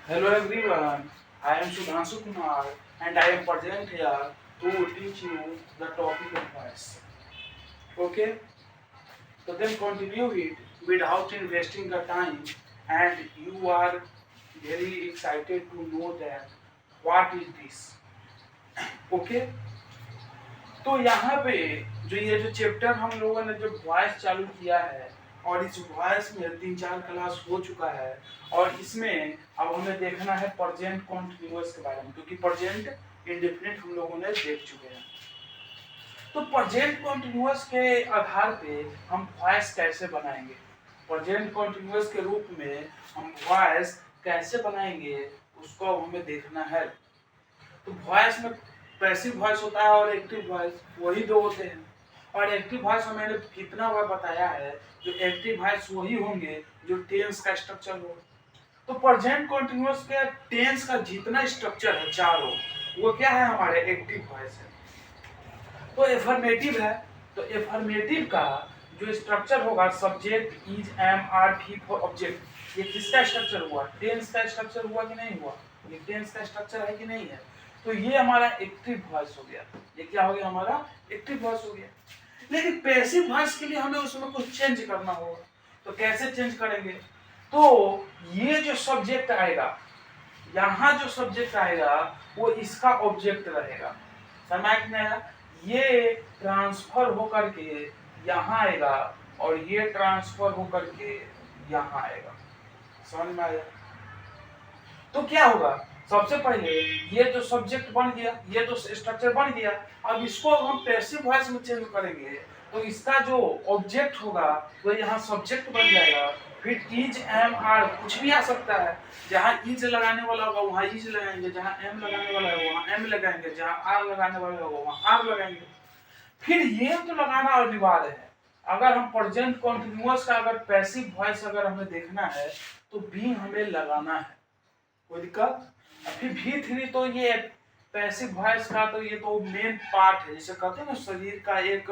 Hello everyone, I am Sudhanshu Kumar and I am present here to teach you the topic of voice. Okay, so then continue it without investing the time and you are very excited to know that what is this. Okay, तो यहाँ पे ये जो chapter हम लोगों ने जो voice चालू किया है और इस वॉइस में 3-4 क्लास हो चुका है और इसमें अब हमें देखना है प्रेजेंट कॉन्टिन्यूअस के बारे में क्योंकि प्रेजेंट इंडेफिनिट हम लोगों ने देख चुके हैं। तो प्रेजेंट कॉन्टिन्यूअस के आधार पे हम वॉइस कैसे बनाएंगे, प्रेजेंट कॉन्टिन्यूअस के रूप में हम वॉइस कैसे बनाएंगे उसको हमें देखना है। तो वॉइस में पैसिव वॉइस होता है और एक्टिव वॉइस, वही दो होते हैं। और एक्टिव वॉइस में मैंने कितना बार बताया है, जो एक्टिव वॉइस वही होंगे जो टेंस का स्ट्रक्चर हो। तो प्रेजेंट कॉन्टिन्यूअस के टेंस का जितना स्ट्रक्चर है चारों, वो क्या है, हमारे एक्टिव वॉइस है। तो एफर्मेटिव है, तो एफर्मेटिव का जो स्ट्रक्चर होगा सब्जेक्ट इज एम आर भी फॉर ऑब्जेक्ट, ये किसका स्ट्रक्चर हुआ, टेंस का स्ट्रक्चर हुआ कि नहीं हुआ, ये टेंस का स्ट्रक्चर है कि नहीं है। तो ये हमारा एक्टिव वॉइस हो गया, ये क्या हो गया, हमारा एक्टिव वॉइस हो गया। लेकिन पैसिव वॉइस के लिए हमें उसमें कुछ चेंज करना होगा। तो कैसे चेंज करेंगे, तो ये जो सब्जेक्ट आएगा, यहाँ जो सब्जेक्ट आएगा वो इसका ऑब्जेक्ट रहेगा, समझ में आया। ये ट्रांसफर होकर के यहाँ आएगा और ये ट्रांसफर होकर के यहाँ आएगा, समझ में आया। तो क्या होगा, सबसे पहले ये जो सब्जेक्ट बन गया, ये जो स्ट्रक्चर बन गया, अब इसको हम पैसिव वॉइस में चेंज करेंगे तो इसका जो ऑब्जेक्ट होगा वो यहाँ सब्जेक्ट बन जाएगा। फिर इज एम आर कुछ भी आ सकता है, जहाँ इज लगाने वाला होगा वहाँ इज लगाएंगे, जहाँ एम लगाने वाला है वहाँ एम लगाएंगे, जहाँ आर लगाने वाला होगा वहाँ आर लगाएंगे। फिर ये तो लगाना अनिवार्य है। अगर हम प्रेजेंट कॉन्टिन्यूअस का अगर पैसिव वॉइस अगर हमें देखना है तो भी हमें लगाना है, कोई दिक्कत। फिर V3 तो ये पैसिव वॉइस का तो ये तो मेन पार्ट है, जैसे कहते हैं ना शरीर का एक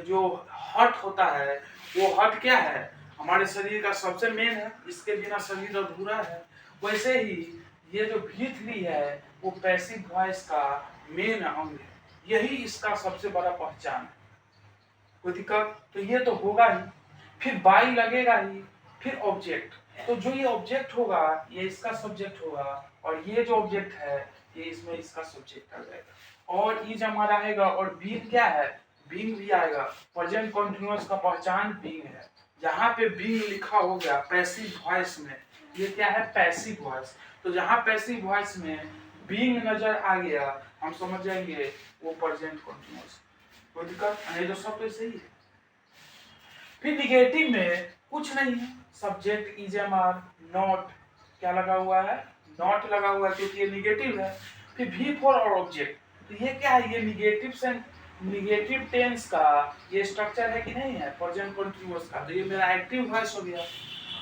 जो हट होता है, वो हट क्या है, हमारे शरीर का सबसे मेन है, इसके बिना शरीर अधूरा है। वैसे ही ये जो V3 है वो पैसिव वॉइस का मेन अंग है, यही इसका सबसे बड़ा पहचान है, कोई दिक्कत। तो ये तो होगा ही, फिर बाई लगेगा ही, फिर ऑब्जेक्ट। तो जो ये ऑब्जेक्ट होगा ये इसका सब्जेक्ट होगा और ये जो ऑब्जेक्ट है ये इसमें इसका सब्जेक्ट आ जाएगा और इज हमारा आएगा और बीइंग क्या है, बीइंग भी आएगा। प्रेजेंट कॉन्टिन्यूअस का पहचान बीइंग है। जहाँ पे बीइंग लिखा हो गया पैसिव वॉइस में, ये क्या है, पैसिव वॉइस। तो जहाँ पैसिव वॉइस में बीइंग नजर आ गया हम समझ जाएंगे वो प्रेजेंट कॉन्टिन्यूअस, कोई दिक्कत नहीं, तो सब तो सही है। फिर निगेटिव में कुछ नहीं है, subject is M R, not क्या लगा हुआ है, नॉट लगा हुआ है क्योंकि ये निगेटिव है। फिर भी फॉर और ऑब्जेक्ट, तो ये क्या है, ये निगेटिव से निगेटिव टेंस का ये स्ट्रक्चर है कि नहीं है प्रेजेंट कंटीन्यूअस का, तो ये मेरा एक्टिव वॉइस हो गया।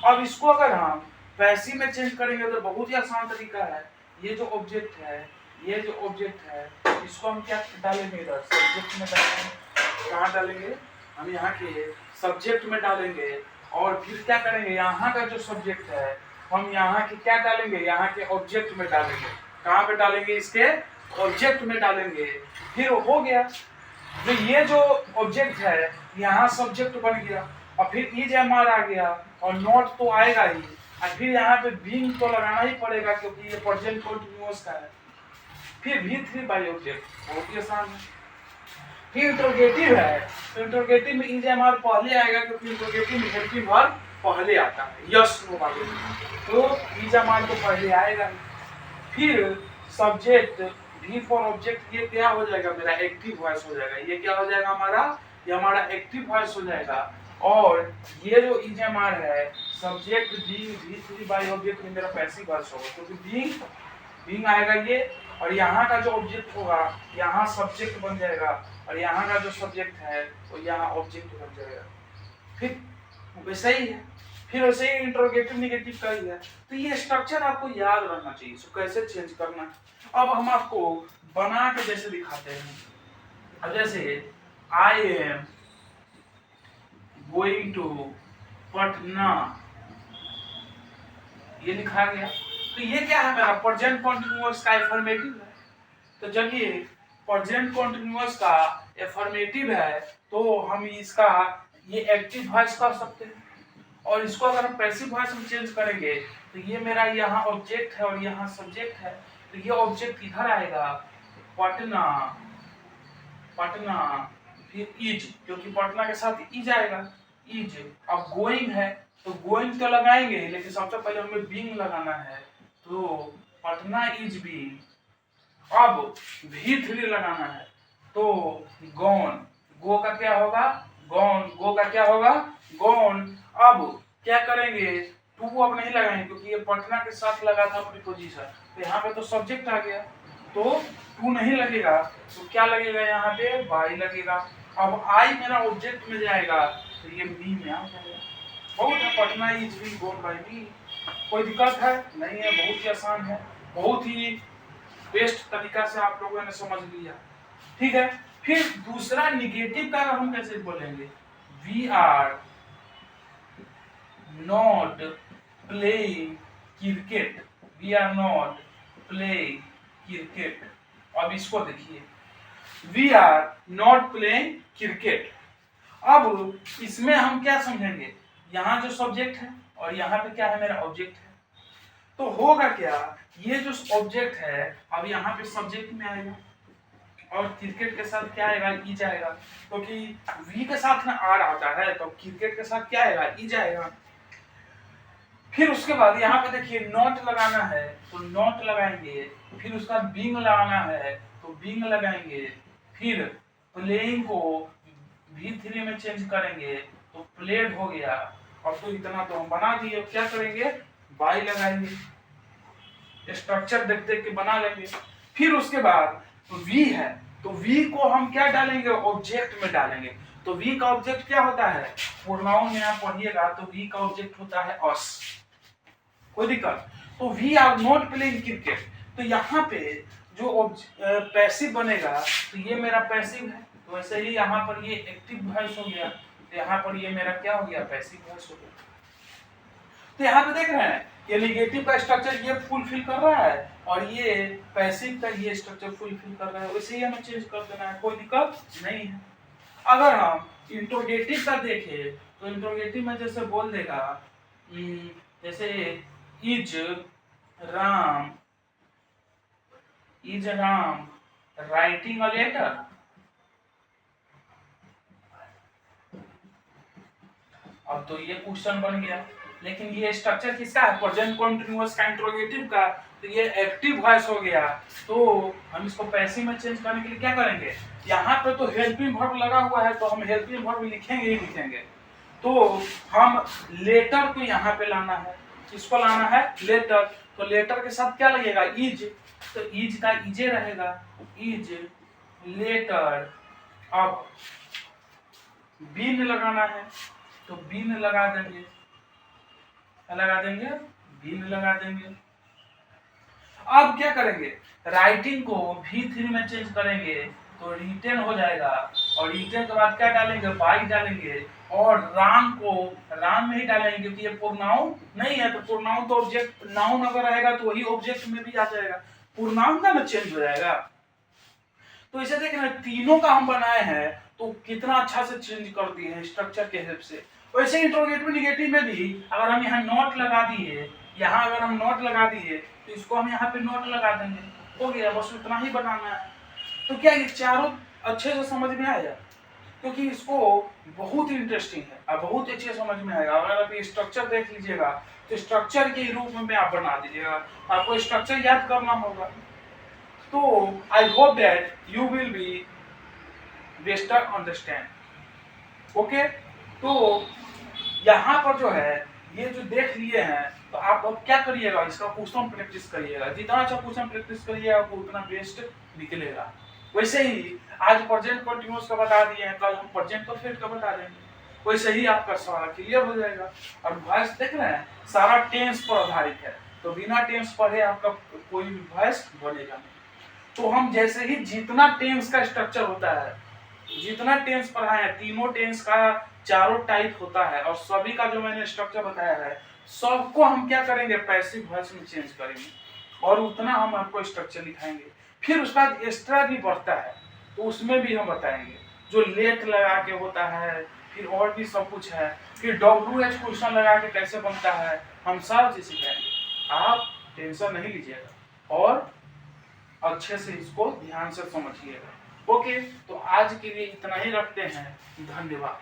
अब इसको अगर हम पैसिव में चेंज करेंगे तो बहुत ही आसान तरीका है। ये जो ऑब्जेक्ट है, ये जो ऑब्जेक्ट है, इसको हम क्या डालेंगे, इधर सब्जेक्ट में डालेंगे। कहाँ डालेंगे, हम यहाँ के सब्जेक्ट में डालेंगे और फिर क्या करेंगे, यहाँ का जो सब्जेक्ट है हम यहाँ के क्या डालेंगे, यहाँ के ऑब्जेक्ट में डालेंगे। कहाँ पे डालेंगे, इसके ऑब्जेक्ट में डालेंगे। फिर हो गया, जो ये जो ऑब्जेक्ट है यहाँ सब्जेक्ट बन गया और फिर इज एम आर आ गया और नॉट तो आएगा ही और फिर यहाँ पे बीइंग तो लगाना ही पड़ेगा क्योंकि ये प्रेजेंट कंटीन्यूअस का है। फिर V3 बाई ऑब्जेक्ट, बहुत ही आसान है। फिर इंट्रोगेटिव है, तो इंट्रोगेटिव में इज एम आर पहले आएगा क्योंकि इंट्रोगेटिव में नेगेटिव वर्ब पहले आता है, यस नो वाले, तो इज एम आर तो पहले आएगा। फिर सब्जेक्ट भी फॉर ऑब्जेक्ट, ये क्या हो जाएगा, मेरा एक्टिव वॉइस हो जाएगा। ये क्या हो जाएगा हमारा, ये हमारा एक्टिव वॉइस हो जाएगा। और ये जो इज एम आर है सब्जेक्ट V3 बाई ऑब्जेक्ट में मेरा पैसिव वॉइस होगा क्योंकि बीइंग आएगा ये और यहाँ का जो ऑब्जेक्ट होगा यहाँ सब्जेक्ट बन जाएगा और यहाँ का जो सब्जेक्ट है वो यहाँ ऑब्जेक्ट बन जाएगा। फिर वैसे ही है, फिर वैसे ही इंट्रोगेटिव नेगेटिव का ही है। तो ये स्ट्रक्चर आपको याद रखना चाहिए, इसको कैसे चेंज करना है। अब हम आपको बना के जैसे दिखाते हैं। अब जैसे I am going to Patna, ये लिखा गया तो ये क्या है मेरा प्रेजेंट कंटीन्यूअस का एफर्मेटिव है। तो जब ये प्रेजेंट कंटीन्यूअस का एफर्मेटिव है तो हम इसका ये एक्टिव वॉइस कर सकते हैं, और इसको अगर हम पैसिव वॉइस में चेंज करेंगे तो ये मेरा यहाँ ऑब्जेक्ट है और यहाँ सब्जेक्ट है। तो ये ऑब्जेक्ट इधर आएगा पटना, पटना फिर इज, क्योंकि पटना के साथ इज आएगा, इज। अब गोइंग है तो गोइंग तो लगाएंगे, लेकिन सबसे पहले हमें बीइंग लगाना है, तो पटना इज बीइंग। अब V3 लगाना है तो गॉन, गो का क्या होगा गॉन, गो का क्या होगा गॉन। अब क्या करेंगे, टू अब नहीं लगाएंगे क्योंकि ये पटना के साथ लगा था प्रीपोजिशन, तो यहाँ पे तो सब्जेक्ट आ गया तो टू नहीं लगेगा, तो क्या लगेगा यहाँ पे बाई लगेगा। अब आई मेरा ऑब्जेक्ट में जाएगा तो ये मी में आ जाएगा। बहुत है, Patna is being gone by me. कोई दिक्कत है नहीं है, बहुत ही आसान है, बहुत ही बेस्ट तरीका से आप लोगों ने समझ लिया। ठीक है, फिर दूसरा निगेटिव का हम कैसे बोलेंगे, we are not playing cricket, we are not playing cricket. अब इसको देखिए, we are not playing cricket. अब इसमें हम क्या समझेंगे, यहाँ जो सब्जेक्ट है और यहाँ पे क्या है मेरा ऑब्जेक्ट है, तो होगा क्या, ये जो ऑब्जेक्ट है अब यहाँ पे सब्जेक्ट में आएगा और क्रिकेट के साथ क्या आएगा ई जाएगा, क्योंकि वी के साथ में आर आता है तो क्रिकेट के साथ क्या आएगा ई जाएगा। फिर उसके बाद यहाँ पे देखिए नॉट लगाना है तो नॉट लगाएंगे, फिर उसका बीइंग लगाना है तो बीइंग लगाएंगे, फिर प्लेइंग को V3 में चेंज करेंगे तो प्लेड हो गया। अब तो इतना तो हम बना दिए, क्या करेंगे बाई लगाएंगे, स्ट्रक्चर देख देख के बना लेंगे। फिर उसके बाद तो वी है तो वी को हम क्या डालेंगे ऑब्जेक्ट में डालेंगे, तो वी का ऑब्जेक्ट क्या होता है, प्रोनाउन में आप पढ़िएगा तो वी का ऑब्जेक्ट होता है अस। कोई दिक्कत, तो we are not playing cricket, तो यहाँ पे जो पैसिव बनेगा तो ये मेरा पैसिव है, तो वैसे ही यहाँ पर ये एक्टिव वॉइस हो गया, तो यहाँ पर ये मेरा क्या हो गया पैसिव वॉइस हो गया। तो यहाँ पे देख रहे हैं ये निगेटिव का स्ट्रक्चर ये फुलफिल कर रहा है और ये पैसिव का ये स्ट्रक्चर फुलफिल कर रहा है, वैसे ही हमें चेंज कर देना है, कोई दिक्कत नहीं है। अगर हम इंट्रोगेटिव का देखें तो इंट्रोगेटिव में जैसे बोल देगा जैसे is Ram writing a letter, अब तो ये क्वेश्चन बन गया, लेकिन ये स्ट्रक्चर किसका है प्रेजेंट कंटीन्यूअस का इंट्रोगेटिव का, तो ये एक्टिव वॉइस हो गया, तो हम इसको पैसिव में चेंज करने के लिए क्या करेंगे, यहाँ पे तो हेल्पिंग वर्ब लगा हुआ है तो हम हेल्पिंग वर्ब लिखेंगे ही लिखेंगे, तो हम लेटर को यहाँ पे लाना है, इसको लाना है लेटर, तो लेटर के साथ क्या लगेगा इज, तो इज का इजे रहेगा, इज लेटर। अब बीन लगाना है तो बीन लगा देंगे, बीन लगा देंगे। अब क्या करेंगे, राइटिंग को V3 में चेंज करेंगे तो रिटेन हो जाएगा, और रिटेन के बाद क्या डालेंगे बाई डालेंगे, और राम को राम में ही डालेंगे क्योंकि ये प्रोनाउन नहीं है, तो प्रोनाउन तो ऑब्जेक्ट नाउन अगर रहेगा तो वही ऑब्जेक्ट में भी आ जाएगा, प्रोनाउन का ना चेंज हो जाएगा। तो इसे देखना तीनों का हम बनाए हैं तो कितना अच्छा से चेंज कर दिए हैं स्ट्रक्चर के हेल्प से। वैसे इंट्रोगेटिव निगेटिव में भी अगर हम यहाँ नॉट लगा दिए, यहाँ अगर हम नॉट लगा दिए तो इसको हम यहाँ पे नॉट लगा देंगे, हो गया, बस उतना ही बनाना है। तो क्या ये चारों अच्छे से समझ में आया, क्योंकि इसको बहुत ही इंटरेस्टिंग है और बहुत अच्छे से समझ में आएगा। अगर आप ये स्ट्रक्चर देख लीजिएगा तो स्ट्रक्चर के रूप में आप बना दीजिएगा, आपको स्ट्रक्चर याद करना होगा। तो I hope that you will be better understand. Okay, तो यहाँ पर जो है ये जो देख लिए हैं तो आप अब क्या करिएगा, इसका क्वेश्चन प्रैक्टिस करिएगा, जितना अच्छा क्वेश्चन प्रैक्टिस करिएगा आपको उतना बेस्ट निकलेगा। वैसे ही आज प्रेजेंट कंटीन्यूअस का बता दिए हैं, कल हम प्रेजेंट परफेक्ट का बता देंगे, वैसे ही आपका सवाल क्लियर हो जाएगा। और वॉइस देख रहे हैं सारा टेंस पर आधारित है, तो बिना टेंस पढ़े आपका कोई भी वॉइस बनेगा नहीं। तो हम जैसे ही जितना टेंस का स्ट्रक्चर होता है, जितना टेंस पढ़ाए हैं, तीनों टेंस का चारों टाइप होता है और सभी का जो मैंने स्ट्रक्चर बताया है सबको हम क्या करेंगे पैसिव वॉइस में चेंज करेंगे और उतना हम आपको स्ट्रक्चर दिखाएंगे। फिर उसके बाद एक्स्ट्रा भी बढ़ता है तो उसमें भी हम बताएंगे जो लेट लगा के होता है, फिर और भी सब कुछ है, फिर WH क्वेश्चन लगा के कैसे बनता है, हम सब चीज सिखाएंगे। आप टेंशन नहीं लीजिएगा और अच्छे से इसको ध्यान से समझिएगा। ओके, तो आज के लिए इतना ही रखते हैं। धन्यवाद।